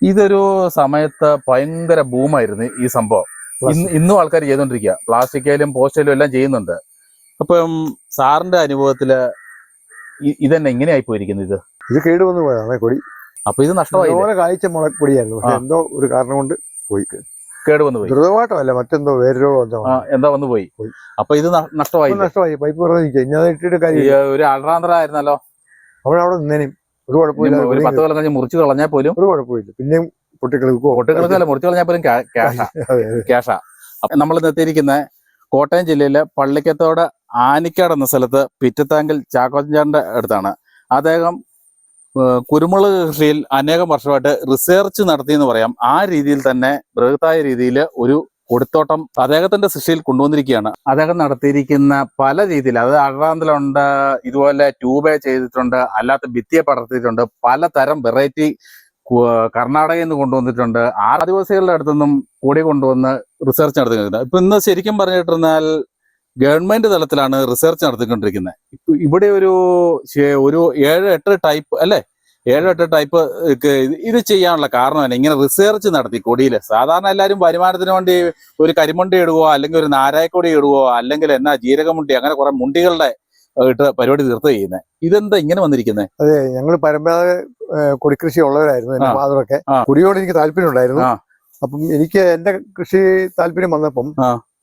ഇതൊരു സമയത്ത് ഭയങ്കര ബൂമായിരുന്നു ഈ സംഭവം. ഇന്നും ആൾക്കാർ ചെയ്തോണ്ടിരിക്കുക, പ്ലാസ്റ്റിക്കിലും പോസ്റ്റലും എല്ലാം ചെയ്യുന്നുണ്ട്. അപ്പം സാറിന്റെ അനുഭവത്തില് ഇതന്നെ എങ്ങനെയായി പോയിരിക്കുന്നത്? ഇത് കേടുവന്നു പോയതാണ് കൊടി. അപ്പൊ ഇത് നഷ്ടമായി. കാഴ്ച മുളക്കൊടിയായിരുന്നു, പക്ഷെ എന്തോ ഒരു കാരണം കൊണ്ട് പോയി, കേടുവന്നു പോയി. ദ്രുതമായിട്ടമല്ല, മറ്റെന്തോ വേറെ രോഗം എന്താ വന്നു പോയി. അപ്പൊ ഇത് നഷ്ടമായി. പൈപ്പ് പറഞ്ഞിരിക്കുക. ഇനി അത് ഇട്ടിട്ട് കാര്യം. ഒരു അൾറാന്തര ആയിരുന്നല്ലോ അവിടെ നിന്നേനും ഒരു കുഴപ്പമില്ല. ഒരു 10 കൊല്ലം കഴിഞ്ഞ് മുറിച്ച് കളഞ്ഞാൽ പോലും ഒരു കുഴപ്പമില്ല. പിന്നെയും പൊട്ടിക്കളക്കല്ല, മുറിച്ച് കളഞ്ഞാൽ പോലും ക്യാഷാ. അപ്പൊ നമ്മൾ നിർത്തിയിരിക്കുന്ന കോട്ടയം ജില്ലയിലെ പള്ളിക്കത്തോട് ആനിക്കാട് എന്ന സ്ഥലത്ത് പിറ്റത്താങ്കിൽ ചാക്കോച്ചൻ്റെ അടുത്താണ്. അദ്ദേഹം കുരുമുളക് കൃഷിയിൽ അനേകം വർഷമായിട്ട് റിസർച്ച് നടത്തിയെന്ന് പറയാം. ആ രീതിയിൽ തന്നെ ബൃഹത്തായ രീതിയിൽ ഒരു കൊടിത്തോട്ടം അദ്ദേഹത്തിന്റെ സൃഷ്ടിയിൽ കൊണ്ടുവന്നിരിക്കുകയാണ്. അദ്ദേഹം നടത്തിയിരിക്കുന്ന പല രീതിയിൽ, അത് അഴറാന്തലുണ്ട്, ഇതുപോലെ ട്യൂബേ ചെയ്തിട്ടുണ്ട്, അല്ലാത്ത ഭിത്തിയെ പടർത്തിയിട്ടുണ്ട്, പലതരം വെറൈറ്റി കർണാടകയിൽ നിന്ന് കൊണ്ടുവന്നിട്ടുണ്ട്. ആദിവാസികളുടെ അടുത്തുനിന്നും കൂടി കൊണ്ടുവന്ന് റിസർച്ച് നടത്തിക്കൊണ്ടിരിക്കുന്നത്. ഇപ്പൊ ഇന്ന് ശരിക്കും പറഞ്ഞിട്ടിരുന്നാൽ ഗവൺമെന്റ് തലത്തിലാണ് റിസർച്ച് നടത്തിക്കൊണ്ടിരിക്കുന്നത്. ഇവിടെ ഒരു 7-8 ടൈപ്പ് അല്ലെ, 7-8 ടൈപ്പ് ഇത് ചെയ്യാനുള്ള കാരണം തന്നെ ഇങ്ങനെ റിസർച്ച് നടത്തി കൊടിയിൽ. സാധാരണ എല്ലാവരും വരുമാനത്തിന് വേണ്ടി ഒരു കരിമുണ്ടി ഇടുവോ, അല്ലെങ്കിൽ ഒരു നാരായക്കൊടി ഇടുവോ, അല്ലെങ്കിൽ ജീരകമുണ്ടി, അങ്ങനെ കുറെ മുണ്ടികളുടെ ഇട്ട് പരിപാടി തീർത്ത് ചെയ്യുന്നത്. ഇതെന്താ ഇങ്ങനെ വന്നിരിക്കുന്നത്? അതെ, ഞങ്ങൾ പരമ്പരാഗത കൊടിക്കൃഷി ഉള്ളവരായിരുന്നു. എന്റെ ഫാദറൊക്കെ കൊടിയോട് എനിക്ക് താല്പര്യം ഉണ്ടായിരുന്നു. അപ്പം എനിക്ക് എന്റെ കൃഷി താല്പര്യം വന്നപ്പം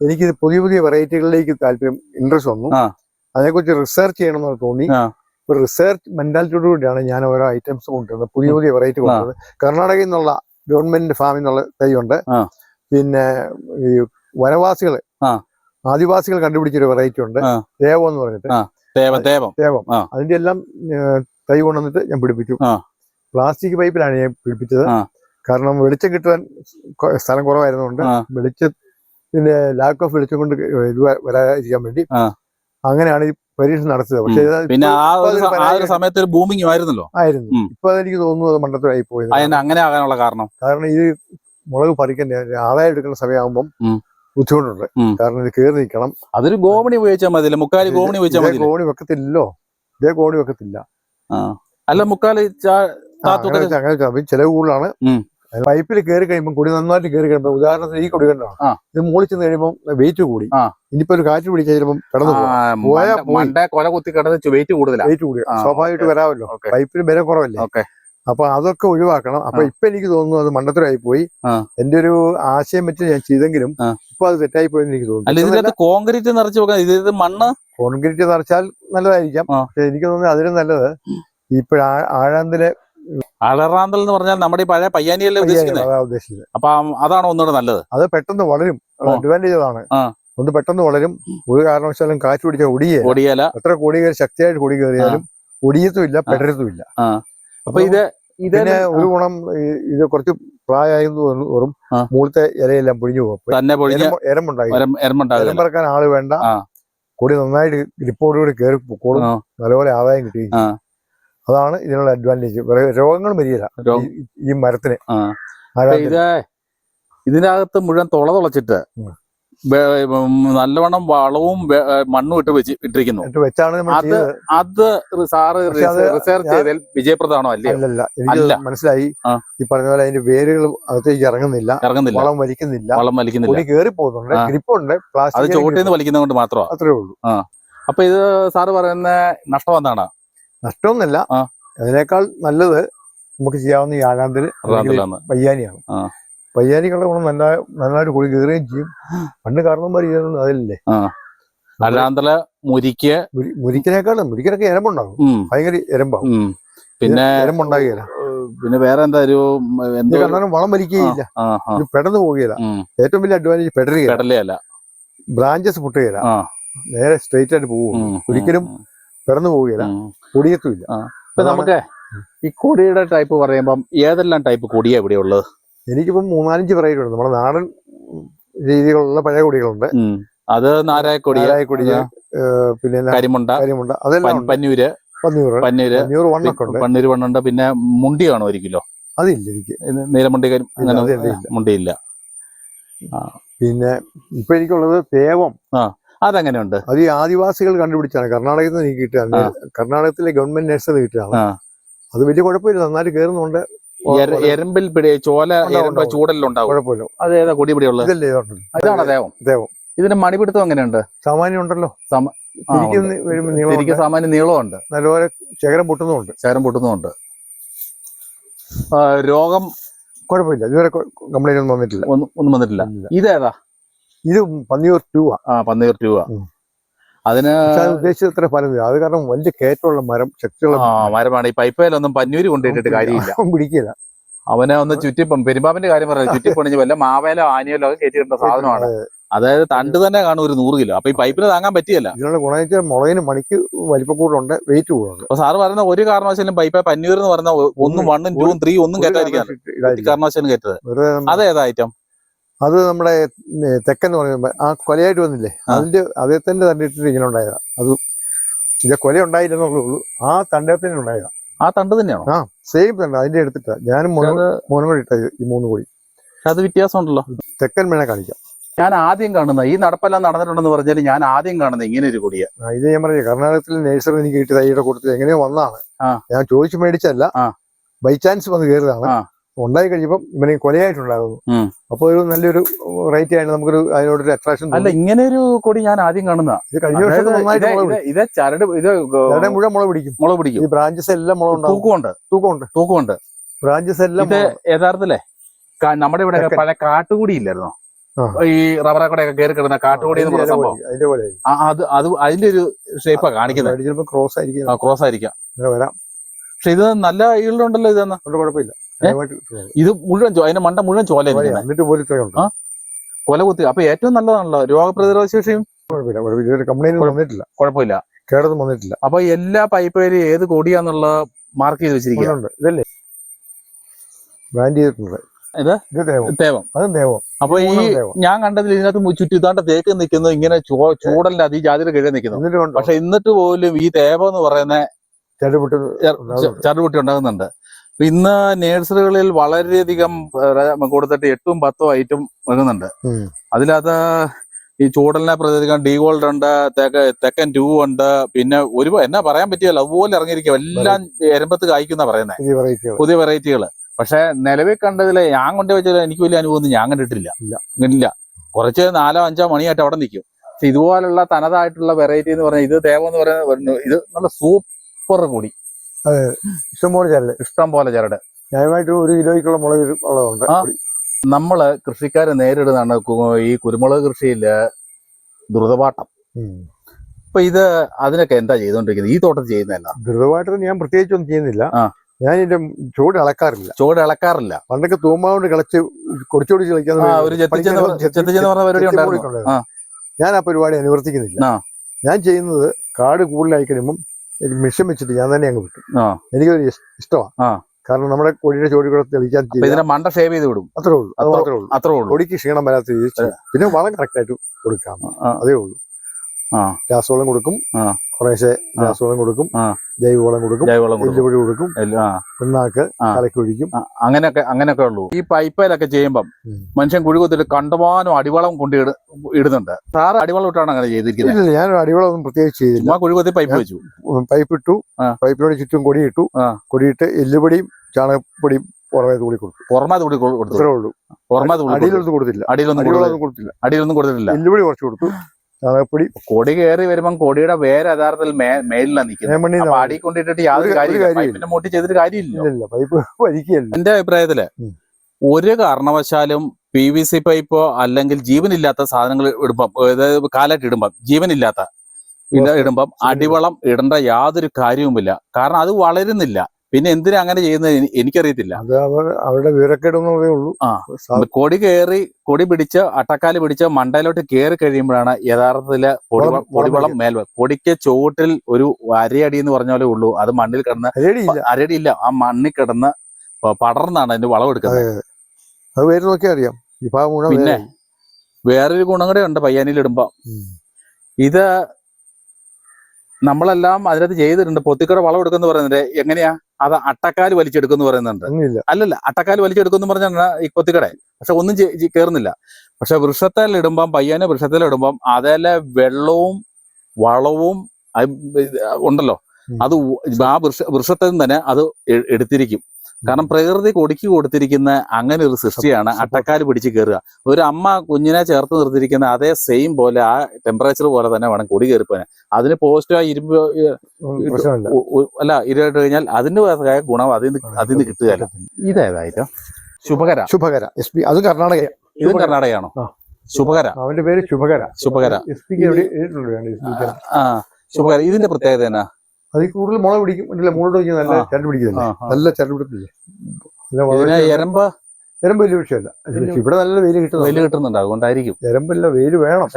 എനിക്ക് പുതിയ പുതിയ വെറൈറ്റികളിലേക്ക് ഇൻട്രസ്റ്റ് വന്നു. അതിനെക്കുറിച്ച് റിസർച്ച് ചെയ്യണമെന്ന് തോന്നി. ഒരു റിസർച്ച് മെന്റാലിറ്റിയോട് കൂടിയാണ് ഞാൻ ഓരോ ഐറ്റംസ് കൊണ്ടുവരുന്നത്, പുതിയ പുതിയ വെറൈറ്റി കൊണ്ടുവരുന്നത്. കർണാടകയിൽ നിന്നുള്ള ഗവൺമെന്റ് ഫാമിൽ നിന്നുള്ള തൈയുണ്ട്. പിന്നെ ഈ വനവാസികൾ ആദിവാസികൾ കണ്ടുപിടിച്ചൊരു വെറൈറ്റി ഉണ്ട്, ദേവം എന്ന് പറഞ്ഞിട്ട്. ദേവം അതിന്റെ എല്ലാം തൈ കൊണ്ടുവന്നിട്ട് ഞാൻ പിടിപ്പിച്ചു. പ്ലാസ്റ്റിക് പൈപ്പിലാണ് ഞാൻ പിടിപ്പിച്ചത്. കാരണം വെളിച്ചം കിട്ടാൻ സ്ഥലം കുറവായിരുന്നുകൊണ്ട് വെളിച്ചത്തിന്റെ ലാക്ക് ഓഫ് വെളിച്ചം കൊണ്ട് ഇത് വരാതിരിക്കാൻ വേണ്ടി അങ്ങനെയാണ് ഈ പരീക്ഷണം നടത്തിയത്. പക്ഷേ പിന്നെ ആ ഒരു സമയത്ത് ഒരു ബൂമിങ് ആയിരുന്നല്ലോ. ഇപ്പൊ അതെനിക്ക് തോന്നുന്നു അത് മണ്ടത്തരമായി പോയത്. അങ്ങനെ ആകാനുള്ള കാരണം ഇത് മുളക് പറിക്കാൻ ആദായം എടുക്കുന്ന സമയമാകുമ്പം ബുദ്ധിമുട്ടുണ്ട്. കാരണം ഇത് കയറി നിൽക്കണം. അതൊരു ഗോമണി ഉപയോഗിച്ചാൽ മതി. മുക്കാലി ഗോമണി ഉപയോഗിച്ചാൽ മതി. ഗോണി വെക്കത്തില്ലല്ലോ, ഇതേ ഗോണി വെക്കത്തില്ല. അല്ല, മുക്കാലി ചെലവ് കൂടുതലാണ്. പൈപ്പിൽ കയറി കഴിയുമ്പോൾ കൊടി നന്നായിട്ട് കയറി കഴിയുമ്പോൾ, ഉദാഹരണത്തിന് ഈ കൊടി കണ്ടോ, ഇത് മുകളിൽ ചെന്ന് കഴിയുമ്പോൾ വെയിറ്റ് കൂടി. ഇനിയിപ്പോ ഒരു കാറ്റ് പിടിക്കാൻ ചിലപ്പോൾ കിടന്നു കൊല കുത്തി കിടന്ന് വെയിറ്റ് കൂടി സ്വാഭാവികമായിട്ട് വരാമല്ലോ. പൈപ്പിന് വില കുറവല്ലേ. അപ്പൊ അതൊക്കെ ഒഴിവാക്കണം. അപ്പൊ ഇപ്പൊ എനിക്ക് തോന്നുന്നു അത് മണ്ടത്തരമായി പോയി. എന്റെ ഒരു ആശയം വെച്ച് ഞാൻ ചെയ്തെങ്കിലും ഇപ്പൊ അത് തെറ്റായി പോയെന്ന് എനിക്ക് തോന്നുന്നു. കോൺക്രീറ്റ് നിറച്ച് മണ്ണ് കോൺക്രീറ്റ് നിറച്ചാൽ നല്ലതായിരിക്കാം. പക്ഷെ എനിക്ക് തോന്നുന്നു അതിലും നല്ലത് ഇപ്പൊ ആഴാന്തല് അളറാന്തൽ എന്ന് പറഞ്ഞാൽ നമ്മുടെ ഈ പഴയ പയ്യാനിയല്ലേ ഉദ്ദേശിക്കുന്നത്. അപ്പൊ അതാണ് ഒന്നുകൂടെ നല്ലത്. അത് പെട്ടെന്ന് വളരും. അഡ്വാൻറ്റേജ് അതാണ്. ഒന്ന് പെട്ടെന്ന് വളരും. ഒരു കാരണവശാലും കാറ്റ് പിടിച്ചാൽ ഒടിയല. എത്ര കൊടി കയറി ശക്തിയായിട്ട് കൊടി കയറിയാലും ഒടിയത്തുമില്ല, പെടരത്തുമില്ല. അപ്പൊ ഇതിന് ഒരു ഗുണം, ഇത് കുറച്ച് പ്രായമായതോറും മുകളിലത്തെ ഇലയെല്ലാം പൊഴിഞ്ഞു പോകും. എരമ്പുണ്ടാകും. പറക്കാൻ ആള് വേണ്ട. കൊടി നന്നായിട്ട് ഗ്രിപ്പോടുകൂടി കയറി പോക്കോളും. നല്ലപോലെ ആദായം കിട്ടുകയും ചെയ്യും. അതാണ് ഇതിനുള്ള അഡ്വാൻറ്റേജ്. രോഗങ്ങൾ വരികയില്ല ഈ മരത്തിന്. ഇതിനകത്ത് മുഴുവൻ തുളച്ചിട്ട് നല്ലവണ്ണം വളവും മണ്ണും ഇട്ടിരിക്കുന്നു. അത് സാറ് റിസർച്ച് ചെയ്താൽ വിജയപ്രദമാണോ? അല്ലല്ല, എനിക്ക് മനസ്സിലായി. ഈ പറഞ്ഞ പോലെ അതിന്റെ വേരുകൾ അകത്തേക്ക് ഇറങ്ങുന്നില്ല, വളം വലിക്കുന്നില്ല, കയറി പോകുന്നുണ്ട്, ഗ്രിപ്പുണ്ട്. അത് ചോട്ടിൽ നിന്ന് വലിക്കുന്നത് കൊണ്ട് മാത്രമേ അത്രേ ഉള്ളൂ. അപ്പൊ ഇത് സാറ് പറയുന്ന നഷ്ടം എന്താണ്? നഷ്ടമൊന്നുമല്ല, അതിനേക്കാൾ നല്ലത് നമുക്ക് ചെയ്യാവുന്ന ഈ ആഴാന്തല് പയ്യാനിയാണ്. പയ്യാനികളുടെ ഗുണം നന്നായിട്ട് കൂടി കയറുകയും ചെയ്യും. പണ്ട് കാരണവന്മാർ ചെയ്യുന്നത് അതല്ലേ. മുരിക്കിനൊക്കെ എരമ്പുണ്ടാകും, ഭയങ്കര എരമ്പാകും. പിന്നെ എരമ്പുണ്ടാകുകയില്ല. പിന്നെ വേറെ എന്താ കാരണം വളം വലിക്കുകയില്ല, പെടന്നു പോവുകയില്ല. ഏറ്റവും വലിയ അഡ്വാൻറ്റേജ് പെടരുകയില്ല, ബ്രാഞ്ചസ് പൊട്ടുകയില്ല, നേരെ സ്ട്രെയിറ്റ് ആയിട്ട് പോകും. ഒരിക്കലും പെടന്നു പോവുകയില്ല, കൊടിയത്തുമില്ല. നമുക്ക് ഈ കൊടിയുടെ ടൈപ്പ് പറയുമ്പം ഏതെല്ലാം ടൈപ്പ് കൊടിയാ ഇവിടെ ഉള്ളത്? എനിക്കിപ്പം 3-4 വെറൈറ്റി ഉണ്ട്. നമ്മുടെ നാടൻ രീതിയിലുള്ള പഴയ കൊടികളുണ്ട്. അത് നാരായക്കൊടി, പിന്നെ കരിമുണ്ട, അതെല്ലാം പന്നൂര് വണ്ണുണ്ട്. പിന്നെ മുണ്ടി കാണും 1 കിലോ. അതില്ല എനിക്ക്. നീലമുണ്ടി മുണ്ടിയില്ല. പിന്നെ ഇപ്പൊ എനിക്കുള്ളത് തേവം. അതെങ്ങനെയുണ്ട്? അത് ഈ ആദിവാസികൾ കണ്ടുപിടിച്ചാണ്. കർണാടകത്തിൽ നിന്ന് എനിക്ക് കിട്ടുകയാണ്. കർണാടകത്തിലെ ഗവൺമെന്റ് നഴ്സറി കിട്ടുകയാണ്. അത് വലിയ കുഴപ്പമില്ല, നന്നായിട്ട് കയറുന്നുണ്ട്. എരമ്പിൽ ചോല എരമ്പ ചൂടലുണ്ടാവും. കുഴപ്പമില്ല. അതേതാ കൊടി പിടിയുള്ളത്? ഇതല്ലേ ഇതാണ് ദേവം. ദേവം. ഇതിന്റെ മണിപിടുത്തം എങ്ങനെയുണ്ട്? സാമാന്യം ഉണ്ടല്ലോ. തിരിക്ക് സാമാന്യം നീളമുണ്ട്. നല്ലപോലെ ശേഖരം പൊട്ടുന്നുമുണ്ട്. രോഗം കുഴപ്പമില്ല. ഇതുവരെ കംപ്ലൈന്റ് ഒന്നും വന്നിട്ടില്ല. ഒന്നും വന്നിട്ടില്ല. ഇതേതാ? ഇത് പന്നിയൂർ 2 പന്നിയൂർ 2 അതിന് ഉദ്ദേശിച്ച അത്ര ഫലം. അത് കാരണം വലിയ കയറ്റമുള്ള മരം, ശക്തിയുള്ള മരമാണ്. ഈ പൈപ്പയിലൊന്നും പന്നൂര് കൊണ്ടിട്ടിട്ട് കാര്യമില്ല, പിടിക്കില്ല. അവനെ ഒന്ന് ചുറ്റിപ്പം പെരുമ്പാമ്പിന്റെ കാര്യം പറഞ്ഞു ചുറ്റിപ്പണിഞ്ഞ് വല്ല മാവേലോ ആനയിലോ ഒക്കെ കയറ്റിയിട്ട സാധനമാണ്. അതായത് തണ്ട് തന്നെ കാണും ഒരു 100 കിലോ. അപ്പൊ ഈ പൈപ്പിന് താങ്ങാൻ പറ്റിയല്ല. ഇതിനുള്ള ഗുണം വെച്ചാൽ മുളകിന് മണിക്ക് വലിപ്പക്കൂടുണ്ട്, വെയിറ്റ് കൂടുണ്ട്. അപ്പൊ സാറ് പറയുന്ന ഒരു കാരണവശാലും പൈപ്പ് പന്നൂർ എന്ന് പറഞ്ഞ 1, 1, 2, 3 ഒന്നും കയറ്റാതിരിക്കാൻ കാരണവശാലും കയറ്റത്. അതേതാ ഐറ്റം? അത് നമ്മുടെ തെക്കെന്ന് പറയുമ്പോ ആ കൊലയായിട്ട് വന്നില്ലേ, അതിന്റെ അദ്ദേഹത്തിന്റെ തണ്ടിട്ടിട്ട് ഇങ്ങനെ ഉണ്ടായതാ. അത് ഇതിന്റെ കൊല ഉണ്ടായില്ലെന്നുള്ളൂ, ആ തണ്ടത്തിന് ഉണ്ടായതാ. ആ തണ്ട് തന്നെയാണോ? സെയിം തണ്ട്. അതിന്റെ എടുത്തിട്ടാ ഞാനും മോനും കൂടി ഇട്ടത്, ഈ 3 കൂടി. അത് വ്യത്യാസം ഉണ്ടല്ലോ. തെക്കൻ വേണേ കാണിക്കാം. ഞാൻ ആദ്യം കാണുന്ന ഈ നടപ്പെല്ലാം നടന്നിട്ടുണ്ടെന്ന് പറഞ്ഞാൽ ഞാൻ ആദ്യം കാണുന്ന ഇങ്ങനെ ഒരു കൊടിയ. ഇത് ഞാൻ പറഞ്ഞു, കർണാടകത്തിൽ നേഴ്സറി എനിക്ക് കിട്ടി തൈയുടെ കൊടുത്ത് എങ്ങനെയോ വന്നതാണ്. ഞാൻ ചോദിച്ചു മേടിച്ചല്ല, ബൈ ചാൻസ് വന്ന് കയറിയതാണ്. ഉണ്ടായി കഴിയുമ്പോൾ ഇവനെ കൊലയായിട്ടുണ്ടാകുന്നു. അപ്പൊ ഒരു നല്ലൊരു റേറ്റ് ആയിട്ട് നമുക്കൊരു അതിനോടൊരു അട്രാക്ഷൻ. അല്ല, ഇങ്ങനെ ഒരു കൊടി ഞാൻ ആദ്യം കാണുന്ന. ഇത് കഴിഞ്ഞ വർഷം ഇത് ചരട് മുഴുവൻ മുളക് പിടിക്കും. ഈ ബ്രാഞ്ചസ് എല്ലാം മുളക് തൂക്കമുണ്ട്. ബ്രാഞ്ചസ് എല്ലാം യഥാർത്ഥത്തിലെ നമ്മുടെ ഇവിടെ പല കാട്ടുകൂടി ഇല്ലായിരുന്നോ? ഈ റബ്ബറെ കൂടെ ഒക്കെ കയറി കിടന്ന കാട്ടുകൂടി എന്ന് പറഞ്ഞ സംഭവം. അതിന്റെ ഒരു ഷേപ്പാ കാണിക്കുന്നത്. ക്രോസ് ആയിരിക്കാം. പക്ഷെ ഇത് നല്ല ഈൽഡുണ്ടല്ലോ. ഇതെന്നാ കുഴപ്പമില്ല. ഇത് മുഴുവൻ അതിന്റെ മണ്ട മുഴുവൻ ചോല കൊല കുത്തി. അപ്പൊ ഏറ്റവും നല്ലതാണല്ലോ. രോഗപ്രതിരോധ ശേഷിയും കുഴപ്പമില്ല, കേടൊന്നും വന്നിട്ടില്ല. അപ്പൊ എല്ലാ പൈപ്പേരും ഏത് കൊടിയാന്നുള്ള മാർക്ക് ചെയ്ത് വെച്ചിരിക്കുന്നുണ്ട്. ഇതല്ലേ ബ്രാൻഡ് ചെയ്തിട്ടുണ്ട്. ഇത് തേവം. അപ്പൊ ഈ ഞാൻ കണ്ടതിൽ ഇതിനകത്ത് ചുറ്റിത്താണ്ട തേക്ക് നിൽക്കുന്നു, ഇങ്ങനെ ചൂടല്ല അത് ഈ ജാതിയുടെ കിഴ നിൽക്കുന്നു. പക്ഷെ എന്നിട്ട് പോലും ഈ തേവം എന്ന് പറയുന്ന ചടുപൊട്ടി ഉണ്ടാകുന്നുണ്ട്. ഇന്ന് നേഴ്സറികളിൽ വളരെയധികം കൊടുത്തിട്ട് 8ഉം 10ഉം ഐറ്റം വാങ്ങുന്നുണ്ട്. അതിനകത്ത് ഈ ചൂടലിനെ പ്രതിരോധിക്കാൻ ഡീഗോൾഡ് ഉണ്ട്, തെക്കൻ 2 ഉണ്ട്, പിന്നെ എന്നാ പറയാൻ പറ്റിയല്ലോ, അതുപോലെ ഇറങ്ങിയിരിക്കും. എല്ലാം എരമ്പത്ത് കായ്ക്കുന്ന പറയുന്നത് പുതിയ വെറൈറ്റികള്. പക്ഷെ നിലവിൽ കണ്ടതില് ഞാൻ കൊണ്ടുവച്ചാൽ എനിക്ക് വലിയ അനുഭവം ഞാൻ കണ്ടിട്ടില്ല. കുറച്ച് 4, 5 മണിയായിട്ട് അവിടെ നിൽക്കും. പക്ഷെ ഇതുപോലുള്ള തനതായിട്ടുള്ള വെറൈറ്റി എന്ന് പറഞ്ഞാൽ ഇത് തേവം എന്ന് പറയുന്നത് ഇത് നല്ല സൂപ്പർ കൂടി. ഇഷ്ടം പോലെ ചരട്. ന്യായമായിട്ട് 1 കിലോയ്ക്കുള്ള മുളക് ഉള്ളതുണ്ട്. നമ്മള് കൃഷിക്കാര് നേരിടുന്നതാണ് ഈ കുരുമുളക് കൃഷിയില് ദ്രുതപാട്ടം. അപ്പൊ ഇത് അതിനൊക്കെ എന്താ ചെയ്തോണ്ടിരിക്കുന്നത്? ഈ തോട്ടത്തിൽ ചെയ്യുന്നതല്ല. ദ്രുതപാട്ടത്തിന് ഞാൻ പ്രത്യേകിച്ചൊന്നും ചെയ്യുന്നില്ല. ഞാൻ ഇതിന്റെ ചൂട് ഇളക്കാറില്ല. പണ്ടൊക്കെ തൂമ്പാണ്ട് കളിച്ച് കൊടിച്ചോടിച്ച് കളിക്കാൻ ഞാൻ ആ പരിപാടി അനുവർത്തിക്കുന്നില്ല. ഞാൻ ചെയ്യുന്നത് കാട് കൂടുതലായി കഴിയുമ്പം മിഷൻ വെച്ചിട്ട് ഞാൻ തന്നെ അങ്ങ് വിട്ടു. എനിക്കൊരു ഇഷ്ടമാണ്. കാരണം നമ്മുടെ കൊടിയുടെ ചോടി കൂടെ തെളിയിക്കാൻ മണ്ട ഷേവ് ചെയ്ത് വിടും. അത്രേ ഉള്ളൂ. കൊടിക്ക് ക്ഷീണം വരാത്ത രീതിയിൽ പിന്നെ വളം കറക്റ്റ് ആയിട്ട് കൊടുക്കാം. അതേ ഉള്ളൂ. രാസവളം കൊടുക്കും, കുറേശ്ശെ രാസവളം കൊടുക്കും, ജൈവവളം കൊടുക്കും, എല്ലുപൊടി കൊടുക്കും, പിണ്ണാക്ക് കലക്കി ഒഴിക്കും. അങ്ങനെയൊക്കെ ഉള്ളൂ. ഈ പൈപ്പയിലൊക്കെ ചെയ്യുമ്പം മനുഷ്യൻ കുഴി കുത്തിട്ട് കണ്ടമാനം അടിവളം കൊണ്ട് ഇടുന്നുണ്ട്. സാറ് അടിവളം ഇട്ടാണ് അങ്ങനെ ചെയ്തിരിക്കുന്നത്? ഇല്ല, ഞാൻ അടിവളം ഒന്നും പ്രത്യേകിച്ച് ചെയ്തില്ല. കുഴി കുത്തി പൈപ്പ് വെച്ചു, പൈപ്പിട്ടു, പൈപ്പിനോട് ചുറ്റും കൊടിയിട്ട് എല്ലുപൊടിയും ചാണകപ്പൊടിയും പുറമേ തൂടി കൊടുത്തു. അത്രേ ഉള്ളൂ. അടിയിലൊന്നും കൊടുത്തില്ല. അടിയിലൊന്നും കൊടുത്തിട്ടില്ല. എല്ലുപൊടി കുറച്ച് കൊടുത്തു, ചാണകപ്പൊടി. കൊടി കയറി വരുമ്പം കൊടിയുടെ വേറെ യഥാർത്ഥത്തിൽ മേലിലാണ് നിൽക്കുന്നത്. അടി കൊണ്ടിട്ടിട്ട് യാതൊരു കാര്യമില്ല, മോട്ടി ചെയ്തിട്ട് കാര്യമില്ല. പൈപ്പ് വലിക്കുകയല്ല. എന്റെ അഭിപ്രായത്തില് ഒരു കാരണവശാലും PVC പൈപ്പോ അല്ലെങ്കിൽ ജീവനില്ലാത്ത സാധനങ്ങൾ ഇടുമ്പം, അതായത് കാലായിട്ട് ഇടുമ്പം ജീവനില്ലാത്ത ഇടുമ്പം അടിവളം ഇടേണ്ട യാതൊരു കാര്യവുമില്ല. കാരണം അത് വളരുന്നില്ല. പിന്നെ എന്തിനാ അങ്ങനെ ചെയ്യുന്നത് എനിക്കറിയത്തില്ല. അവരുടെ വിവരക്കേടുന്നതേ ഉള്ളൂ. കൊടി പിടിച്ച് അട്ടക്കാല് പിടിച്ച് മണ്ടയിലോട്ട് കയറി കഴിയുമ്പോഴാണ് യഥാർത്ഥത്തില് പൊടിവളം കൊടിക്ക് ചുവട്ടിൽ ഒരു അരയടി എന്ന് പറഞ്ഞാലേ ഉള്ളൂ. അത് മണ്ണിൽ കിടന്ന് അരയടിയില്ല, ആ മണ്ണിൽ കിടന്ന് പടർന്നാണ് അതിന്റെ വളം എടുക്കുന്നത്. അത് പേര് നോക്കിയാൽ അറിയാം. പിന്നെ വേറൊരു ഗുണം കൂടെ ഉണ്ട് പയ്യാനിയിൽ ഇടുമ്പോ. ഇത് നമ്മളെല്ലാം അതിനകത്ത് ചെയ്തിട്ടുണ്ട്. പൊത്തിക്കട വളം എടുക്കുന്ന പറയുന്നത് എങ്ങനെയാ? അത് അട്ടക്കാല് വലിച്ചെടുക്കുന്നു പറയുന്നുണ്ട്. അല്ലല്ല, അട്ടക്കാല് വലിച്ചെടുക്കുന്നു പറഞ്ഞാണ് ഈ കൊത്തിക്കട. പക്ഷെ ഒന്നും കേറുന്നില്ല. പക്ഷെ വൃക്ഷത്തിലിടുമ്പം, പയ്യാനെ വൃക്ഷത്തിലിടുമ്പം അതേലെ വെള്ളവും വളവും ഉണ്ടല്ലോ, അത് ആ വൃക്ഷത്തിൽ നിന്ന് തന്നെ അത് എടുത്തിരിക്കും. കാരണം പ്രകൃതി കൊടുക്കി കൊടുത്തിരിക്കുന്ന അങ്ങനെ ഒരു സൃഷ്ടിയാണ് അട്ടക്കാല് പിടിച്ച് കയറുക. ഒരു അമ്മ കുഞ്ഞിനെ ചേർത്ത് നിർത്തിയിരിക്കുന്ന അതേ സെയിം പോലെ ആ ടെമ്പറേച്ചർ പോലെ തന്നെ വേണം കൊടി കയറിപ്പോനെ. അതിന് പോസ്റ്റോ ഇരുമ്പ് അല്ല ഇരുട്ട് കഴിഞ്ഞാൽ അതിന്റെ ഗുണം അതിന് കിട്ടുകയല്ല. ഇതേതായിട്ടോ ശുഭകര അത് കർണാടക. ഇത് കർണാടകയാണോ? ശുഭകര, അവന്റെ പേര് ശുഭകര. ശുഭകര ഇതിന്റെ പ്രത്യേകത എന്നാ? അത് കൂടുതൽ മുള പിടിക്കും, മുളോട് പിടിക്കും, നല്ല ചരട് പിടിക്കുന്നില്ല, നല്ല ചരട് പിടിക്കില്ല. എരമ്പ് വലിയ വിഷയമല്ല. ഇവിടെ നല്ല വെയിൽ കിട്ടുന്നുണ്ട്, അതുകൊണ്ടായിരിക്കും. എരമ്പല്ല, വെയിൽ വേണം.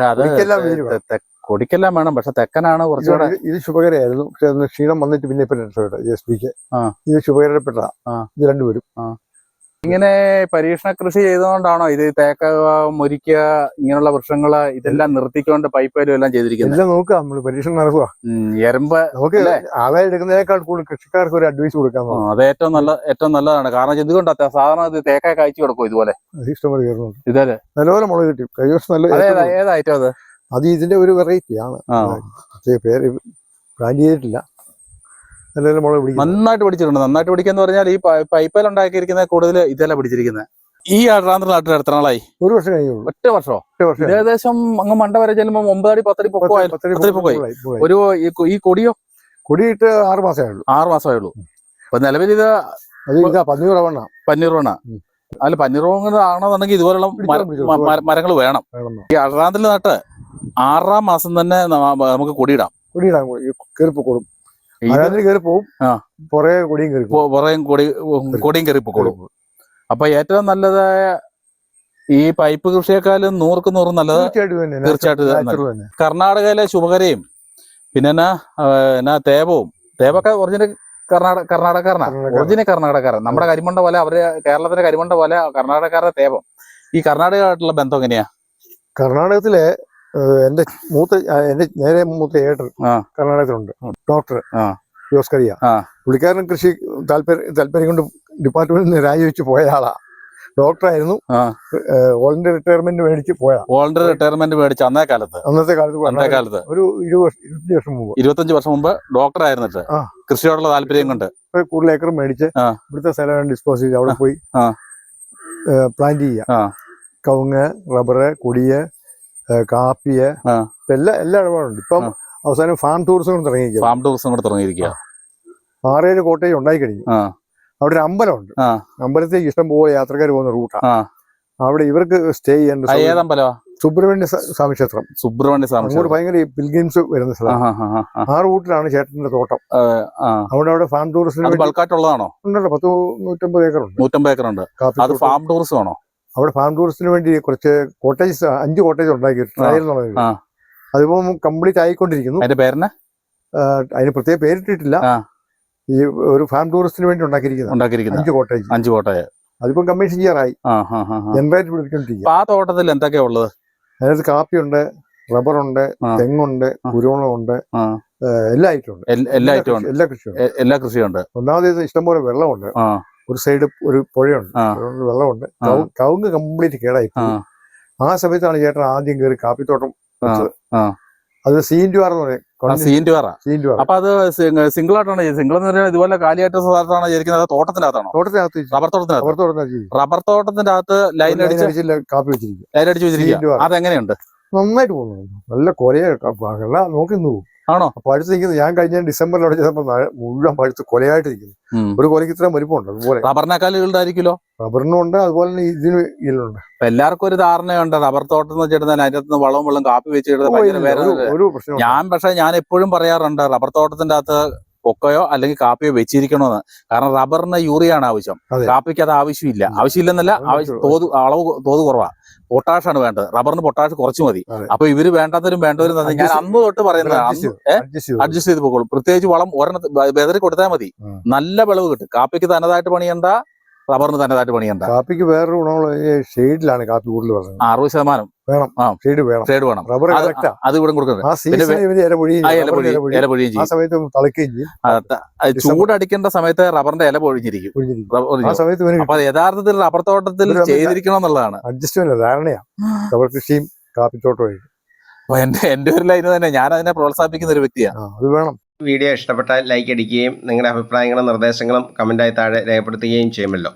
കൊടിക്കെല്ലാം വേണം, പക്ഷെ തെക്കനാണ് കുറച്ചുകൂടെ. ഇത് ശുഭകരയായിരുന്നു, പക്ഷെ അന്ന് ക്ഷീണം വന്നിട്ട് പിന്നെ ഇപ്പൊ എസ്പിക്ക് ഇത് ശുഭകരപ്പെട്ടതാ. ഇത് രണ്ടുപേരും ഇങ്ങനെ പരീക്ഷണ കൃഷി ചെയ്തുകൊണ്ടാണോ ഇത് തേക്ക, മുരിക്ക, ഇങ്ങനെയുള്ള വൃക്ഷങ്ങള് ഇതെല്ലാം നിർത്തിക്കൊണ്ട് പൈപ്പേലും എല്ലാം ചെയ്തിരിക്കുന്നത്? എല്ലാം നോക്കുക, നമ്മള് പരീക്ഷണം നടക്കുക. എരമ്പ് നമുക്ക് ആദായം എടുക്കുന്നതിനേക്കാൾ കൂടുതൽ കൃഷിക്കാർക്ക് ഒരു അഡ്വൈസ് കൊടുക്കാൻ. അത് ഏറ്റവും നല്ലതാണ്. കാരണം എന്തുകൊണ്ടാ സാധാരണ ഇത് തേക്ക കായ്ച്ചു കിടക്കും ഇതുപോലെ? ഇഷ്ടംപോലെ കയറുന്നുണ്ട്. ഇതല്ലേ നല്ലപോലെ മുളക് കിട്ടി കഴിഞ്ഞ വർഷം. നല്ല ഏതായിട്ടോ അത് ഇതിന്റെ ഒരു വെറൈറ്റി ആണ്, പേര് പ്ലാൻ ചെയ്തിട്ടില്ല. നല്ല മുളക് പിടിക്കും, നന്നായിട്ട് പിടിച്ചിട്ടുണ്ട്. നന്നായിട്ട് പിടിക്കാന്ന് പറഞ്ഞാൽ ഈ പൈപ്പേൽ ഉണ്ടാക്കിയിരിക്കുന്ന കൂടുതൽ ഇതെല്ലാം പിടിച്ചിരിക്കുന്നത്. ഈ അടറാന്തര നാട്ടിൽ എത്ര നാളായി? ഒരു വർഷം കഴിഞ്ഞു. ഒറ്റ വർഷമോ? ഏകദേശം അങ്ങ് മണ്ട വരെ ചെല്ലുമ്പോ 9 അടി 10 അടി പൊക്കമായി. ഒരു ഈ കൊടിയിട്ട് 6 മാസമേ ഉള്ളൂ. അപ്പൊ നിലവിൽ ഇത് പന്നീർ അല്ല പന്നീർ ആണെന്നുണ്ടെങ്കിൽ ഇതുപോലുള്ള മരങ്ങൾ വേണം. ഈ അടറാന്തര നാട്ട് 6-ാം മാസം തന്നെ നമുക്ക് കൊടിയിടാം. കയറിപ്പ് കൊടുക്കും, കയറി പോവും, കൊടിയും കയറി പൊക്കോളും. അപ്പൊ ഏറ്റവും നല്ലതായ ഈ പൈപ്പ് കൃഷിയെക്കാളും 100% നല്ലത് തീർച്ചയായിട്ടും കർണാടകയിലെ ശുഭകരയും പിന്നെ തേവൊക്കെ ഒറിജിനൽ കർണാടകക്കാരൻ. നമ്മുടെ കരിമണ്ട പോലെ അവര് കേരളത്തിലെ കരിമണ്ട പോലെ കർണാടകക്കാരുടെ തേവം. ഈ കർണാടകമായിട്ടുള്ള ബന്ധം എങ്ങനെയാ? കർണാടകത്തിലെ എന്റെ നേരെ മൂത്ത ഏട്ടൻ കർണാടകത്തിലുണ്ട്, ഡോക്ടർ ജോസ്കറിയ. പുള്ളിക്കാരൻ കൃഷി താല്പര്യം കൊണ്ട് ഡിപ്പാർട്ട്മെന്റിൽ നിന്ന് രാജിവെച്ച് പോയ ആളാ. ഡോക്ടറായിരുന്നു, വോളണ്ടറി റിട്ടയർമെന്റ് മേടിച്ച് അന്നത്തെ കാലത്ത് ഒരു 25 വർഷം മുമ്പ് ഡോക്ടറായിരുന്നിട്ട് കൃഷിയോടുള്ള താല്പര്യം കൊണ്ട് കൂടുതൽ ഏക്കർ മേടിച്ച് ഇവിടുത്തെ സ്ഥലം ഡിസ്പോസ് ചെയ്ത് അവിടെ പോയി പ്ലാന്റ് ചെയ്യുക. കവുങ്ങ്, റബ്ബറ്, കൊടിയ്, കാപ്പിയ്, എല്ലാ ഇടപാടുണ്ട്. ഇപ്പം അവസാനം ഫാം ടൂറിസം കൊണ്ട് തുടങ്ങിയിരിക്കുക. 6-7 കോട്ടേജ് ഉണ്ടായി കഴിഞ്ഞു. അവിടെ ഒരു അമ്പലമുണ്ട്. അമ്പലത്തേക്ക് ഇഷ്ടം പോലെ യാത്രക്കാർ പോകുന്ന റൂട്ടാണ്. അവിടെ ഇവർക്ക് സ്റ്റേ ചെയ്യേണ്ട സുബ്രഹ്മണ്യ സ്വാമി ക്ഷേത്രം. അങ്ങോട്ട് ഭയങ്കര പിൽഗ്രിംസ് വരുന്ന സ്ഥലം. ആ റൂട്ടിലാണ് ചേട്ടന്റെ തോട്ടം. അവിടെ ഫാം ടൂറിസ്റ്റിന് ഉണ്ടല്ലോ, 150 ഏക്കറുണ്ട്. ഫാം ടൂറിസം ആണോ? അവിടെ ഫാം ടൂറിസ്റ്റിന് വേണ്ടി കുറച്ച് കോട്ടേജ് 5 കോട്ടേജ് ഉണ്ടാക്കി ട്രയൽ എന്നുള്ളത്. അതിപ്പോ കംപ്ലീറ്റ് ആയിക്കൊണ്ടിരിക്കുന്നു. അതിന് പ്രത്യേക പേരിട്ടിട്ടില്ല. ഈ ഒരു ഫാം ടൂറിസ്റ്റിന് വേണ്ടി ഉണ്ടാക്കിയിരിക്കുന്നത് 5 കോട്ടേജ്. അതിപ്പോ കമ്മീഷൻ ചെയ്യാറായി, ജനറേറ്റ് പിടിപ്പിക്കൊണ്ടിരിക്കുക. ആ തോട്ടത്തിൽ എന്തൊക്കെയാ ഉള്ളത്? അതിനകത്ത് കാപ്പിയുണ്ട്, റബ്ബറുണ്ട്, തെങ്ങുണ്ട്, കുരുമുളകുണ്ട്, എല്ലാ ഐറ്റം ഉണ്ട്. എല്ലാ കൃഷിയുണ്ട്. ഒന്നാമത് ഇഷ്ടംപോലെ വെള്ളമുണ്ട്. ഒരു സൈഡ് ഒരു പുഴയുണ്ട്, വെള്ളമുണ്ട്. കവുങ്ങ് കംപ്ലീറ്റ് കേടായി. ആ സമയത്താണ് ചേട്ടൻ ആദ്യം കയറി കാപ്പിത്തോട്ടം വെച്ചത്. അത് സീൻറ്റുവാറ എന്ന് പറയും. അപ്പൊ അത് സിംഗിൾ ആയിട്ടാണ് സിംഗിൾ എന്ന് പറഞ്ഞാൽ ഇതുപോലെ കാലിയായിട്ട് സാധാരണ ചെയ്തിരിക്കുന്നത് തോട്ടത്തിനകത്താണോ? റബ്ബർ തോട്ടത്തിന്റെ അകത്ത് ലൈൻ അടിച്ച് കാപ്പി വെച്ചിരിക്കും. ലൈൻ അടിച്ച് വെച്ചിരിക്കുക. അതെങ്ങനെയുണ്ട്? നന്നായിട്ട് പോകുന്നു. നല്ല കൊലയെ നോക്കി പോകും. ആണോ? പഴുത്ത് നിൽക്കുന്നത് ഞാൻ കഴിഞ്ഞ ഡിസംബറിൽ അവിടെ ചെന്നപ്പോ മുഴുവൻ പഴുത്ത് കൊലയായിട്ട് നിൽക്കുന്നു. ഒരു കൊലയ്ക്ക് ഇത്രയും വലിപ്പമുണ്ട്. അതുപോലെ റബ്ബറിനേക്കാളുണ്ടായിരിക്കുമല്ലോ. റബ്ബറിനും ഉണ്ട്, അതുപോലെ തന്നെ ഇതിന് ഇതിലുണ്ട്. എല്ലാവർക്കും ഒരു ധാരണയുണ്ട് റബ്ബർ തോട്ടം എന്ന് വെച്ചിട്ട് അതിനകത്ത് നിന്ന് വെള്ളം കാപ്പി വെച്ചിട്ട്. ഞാൻ എപ്പോഴും പറയാറുണ്ട് റബ്ബർ തോട്ടത്തിന്റെ അകത്ത് കൊക്കയോ അല്ലെങ്കിൽ കാപ്പിയോ വെച്ചിരിക്കണമെന്ന്. കാരണം റബ്ബറിന് യൂറിയാണ് ആവശ്യം, കാപ്പിക്ക് അത് ആവശ്യമില്ലെന്നല്ല, തോത് കുറവാ. പൊട്ടാഷാണ് വേണ്ടത്. റബ്ബറിന് പൊട്ടാഷ് കുറച്ച് മതി. അപ്പൊ ഇവര് വേണ്ടവരും ഞാൻ അന്ന് തൊട്ട് പറയുന്നത് അഡ്ജസ്റ്റ് ചെയ്ത് പോകോളും. പ്രത്യേകിച്ച് വളം വെതറി കൊടുത്താൽ മതി, നല്ല വിളവ് കിട്ടും. കാപ്പിക്ക് തനതായിട്ട് പണിയണ്ട, റബ്ബറിന് തനതായിട്ട് പണിയണ്ട. കാപ്പിക്ക് വേറൊരു ഗുണമുള്ള ഷെയ്ഡിലാണ് കാപ്പി കൂടുതൽ പറഞ്ഞത്. 60% വേണം. ഷെയ്ഡ് വേണം. റബ്ബർ അത് ഇവിടെ കൊടുക്കുന്നത്. ചൂടടിക്കേണ്ട സമയത്ത് റബ്ബറിന്റെ ഇല പൊഴിഞ്ഞിരിക്കും. അപ്പൊ യഥാർത്ഥത്തിൽ റബ്ബർ തോട്ടത്തിൽ ചെയ്തിരിക്കണം എന്നുള്ളതാണ്. അഡ്ജസ്റ്റ്മെന്റ് ധാരണയാണ് റബ്ബർ കൃഷിയും കാപ്പിത്തോട്ടവും. എന്റെ ഒരു ലൈന് തന്നെ ഞാൻ അതിനെ പ്രോത്സാഹിപ്പിക്കുന്ന ഒരു വ്യക്തിയാണ്. അത് വേണം. വീഡിയോ ഇഷ്ടപ്പെട്ടാൽ ലൈക്ക് അടിക്കുകയും നിങ്ങളുടെ അഭിപ്രായങ്ങളും നിർദ്ദേശങ്ങളും കമൻറ്റായി താഴെ രേഖപ്പെടുത്തുകയും ചെയ്യുമല്ലോ.